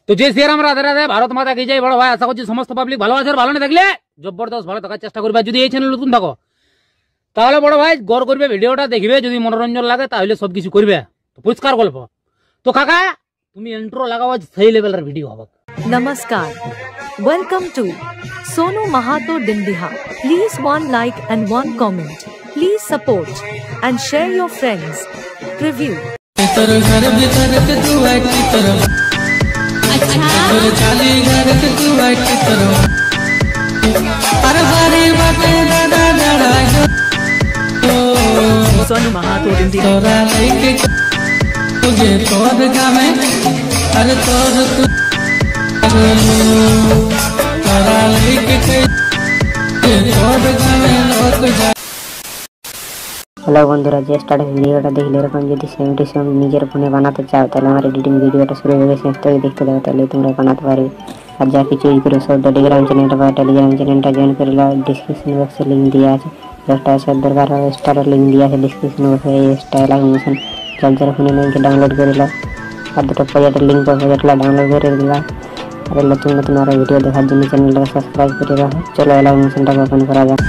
তো যে শ্রীরাম রাধে রাধে, ভারত মাতা কি জয়। বড় ভাই আশা করছি সমস্ত পাবলিক ভালো আছে, ভালো না থাকলে জবরদস্ত ভালো থাকার চেষ্টা করবে। যদি এই চ্যানেল নতুন থাকো তাহলে বড় ভাই গড় করবে, ভিডিওটা দেখবে, যদি মনোরঞ্জন লাগে তাহলে সবকিছু করবে। তো পরিষ্কার গল্প। তো কাকা তুমি ইন্ট্রো লাগাও, সেই লেভেলের ভিডিও হবে। Namaskar. Welcome to Sonu Mahato Dindiha. Please one like and one comment. Please support and share your friends. Review. Sonu Mahato Dindiha. Hello बंधुरा जे स्टार्ट भिडियोटा देखले एरकम যদি সেম টু সেম নিজের ফোনে বানাতে চাও তাহলে আমার এডিটিং ভিডিওটা শুরু হয়ে শেষ থেকে দেখতে দাও, তাহলে তোমরা বানাতে পারবে। আর যা কিছু এই করে সব টেলিগ্রাম চ্যানেলটা বা টেলিগ্রাম চ্যানেলটা জয়েন করে নাও, ডেসক্রিপশন বক্সে লিংক দেওয়া আছে। যেটা আছে দরকার হয় স্টারের লিংক দেওয়া আছে ডেসক্রিপশন বক্সে। এই স্টাইল অ্যানিমেশন যার ফোনে লিংক ডাউনলোড করে নাও, আর দুটো প্রজেক্টের লিংক পাবে, যেটা ডাউনলোড করে দিলাম। আর নতুন নতুন আরো ভিডিও দেখার জন্য চ্যানেলটাকে সাবস্ক্রাইব করে রাখো। চলো অ্যানিমেশনটাকে ওপেন করা যাক।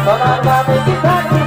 Tomar